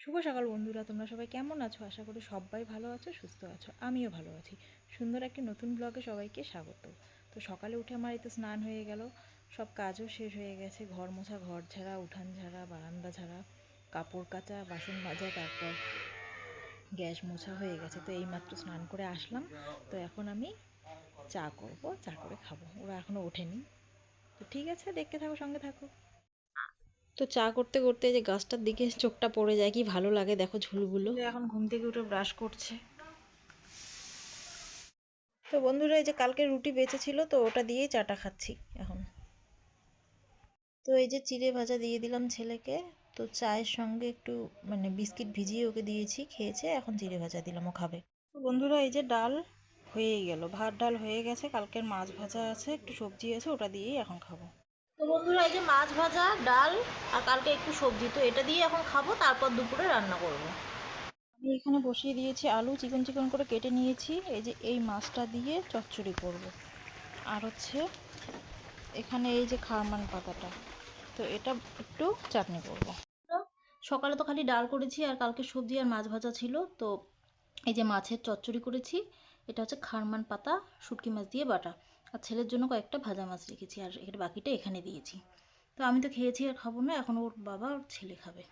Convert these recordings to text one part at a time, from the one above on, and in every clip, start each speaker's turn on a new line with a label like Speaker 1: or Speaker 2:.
Speaker 1: শুভ সকাল বন্ধুরা, তোমরা সবাই কেমন আছো? আশা করি সবাই ভালো আছো, সুস্থ আছো। আমিও ভালো আছি। সুন্দর একটি নতুন ব্লগে সবাইকে স্বাগত। তো সকালে উঠে আমার এই তো স্নান হয়ে গেল, সব কাজও শেষ হয়ে গেছে। ঘর মোছা, ঘর ঝাড়া, উঠান ঝাড়া, বারান্দা ঝাড়া, কাপড় কাচা, বাসন মাজা, তারপর গ্যাস মোছা হয়ে গেছে। তো এইমাত্র স্নান করে আসলাম। তো এখন আমি চা করব, চা করে খাবো। ওরা এখনো ওঠেনি। তো ঠিক আছে, দেখতে থাকো, সঙ্গে থাকো। তো চা করতে করতে যে গাছটার দিকে চোখটা পড়ে যায়, কি ভালো লাগে দেখো ঝুলগুলো। এখন ঘুম থেকে উঠে ব্রাশ করছে। তো বন্ধুরা, এই যে কালকে রুটি বেঁচে ছিল, তো ওটা দিয়েই চাটা খাচ্ছি এখন। তো এই যে চিড়ে ভাজা দিয়ে দিলাম ছেলেকে। তো চায়ের সঙ্গে একটু বিস্কিট ভিজিয়ে ওকে দিয়েছি, খেয়েছে। এখন চিড়ে ভাজা দিলাম, ও খাবে। তো বন্ধুরা, এই যে ডাল হয়েই গেল, ভাত ডাল হয়ে গেছে, কালকের মাছ ভাজা আছে, একটু সবজি আছে, ওটা দিয়েই এখন খাবো। তো বন্ধুরা, এই যে মাছ ভাজা, ডাল আর কালকে একটু সবজি, তো এটা দিয়ে এখন খাবো, তারপর দুপুরে রান্না করব। আমি এখানে বসিয়ে দিয়েছি আলু, চিকন চিকন করে কেটে নিয়েছি। এই যে এই মাছটা দিয়ে চচ্চড়ি করব। আর হচ্ছে এখানে এই যে খারমান পাতাটা, তো এটা একটু চাটনি করব। সকালে তো খালি ডাল করেছি, আর কালকে সবজি আর মাছ ভাজা ছিল। তো এই যে মাছের চচ্চড়ি করেছি। এটা হচ্ছে খারমান পাতা, শুটকি মাছ দিয়ে বাটা। আর ছেলের জন্য কয়েকটা ভাজা মাছ রেখেছি, আর এর বাকিটা এখানে দিয়েছি। তো আমি তো খেয়েছি, আর খাবো না, এখন ওর বাবা ওর ছেলে খাবে।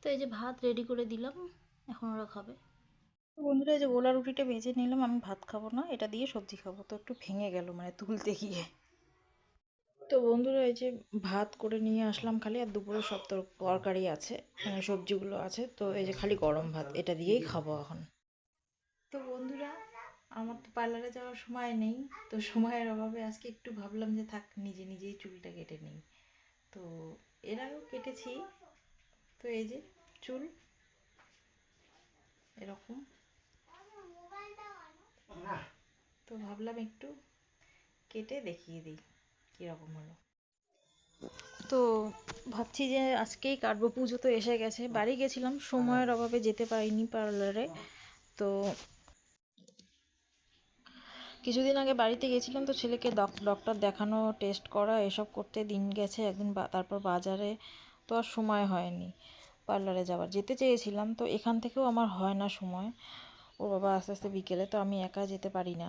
Speaker 1: তো এই যে ভাত রেডি করে দিলাম, এখন ওরা খাবে। তো বন্ধুরা, এই যে গোলা রুটিটা ভেজে নিলাম। আমি ভাত খাবো না, এটা দিয়ে সবজি খাবো। তো একটু ভেঙে গেল তুলতে গিয়ে। তো বন্ধুরা, এই যে ভাত করে নিয়ে আসলাম খালি, আর দুপুরে সব তরকারি আছে, সবজিগুলো আছে। তো এই যে খালি গরম ভাত, এটা দিয়েই খাবো এখন। তো বন্ধুরা, আমার তো পার্লারে যাওয়ার সময় নেই। তো সময়ের অভাবে আজকে একটু ভাবলাম যে থাক, নিজে নিজেই চুলটা কেটে নিই। তো এর আগেও কেটেছি। তো এই যে চুল এরকম। তো ভাবলাম একটু কেটে দেখিয়ে দিই কিরকম হলো। তো ভাবছি যে আজকেই কাটবো, পুজো তো এসে গেছে। বাড়ি গেছিলাম, সময়ের অভাবে যেতে পারিনি পার্লারে। তো কিছুদিন আগে বাড়িতে গেছিলাম, তো ছেলেকে ডক্টর দেখানো, টেস্ট করা, এসব করতে দিন গেছে একদিন। তারপর বাজারে, তো আর সময় হয়নি পার্লারে যাওয়ার। যেতে চেয়েছিলাম, তো এখান থেকেও আমার হয় না সময়। ওর বাবা আস্তে আস্তে বিকেলে, তো আমি একা যেতে পারি না,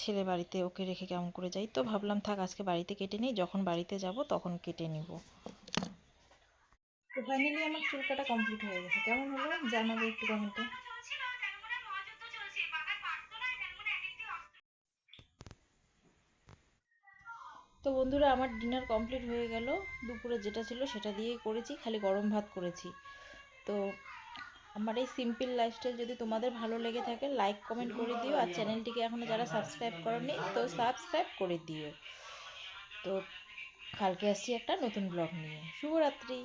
Speaker 1: ছেলে বাড়িতে, ওকে রেখে কেমন করে যাই। তো ভাবলাম থাক, আজকে বাড়িতে কেটে নিই, যখন বাড়িতে যাব তখন কেটে নিব। তো ফাইনালি আমার চুল কাটা কমপ্লিট হয়ে গেছে। কেমন হলো জানাবে একটু কমেন্টে। তো বন্ধুরা, আমার ডিনার কমপ্লিট হয়ে গেল। দুপুরে যেটা ছিল সেটা দিয়েই করেছি, খালি গরম ভাত করেছি। তো আমার এই সিম্পল লাইফস্টাইল যদি তোমাদের ভালো লেগে থাকে, লাইক কমেন্ট করে দিও। আর চ্যানেলটিকে এখনো যারা সাবস্ক্রাইব করোনি, তো সাবস্ক্রাইব করে দিও। তো কালকে আসছি একটা নতুন ব্লগ নিয়ে। শুভরাত্রি।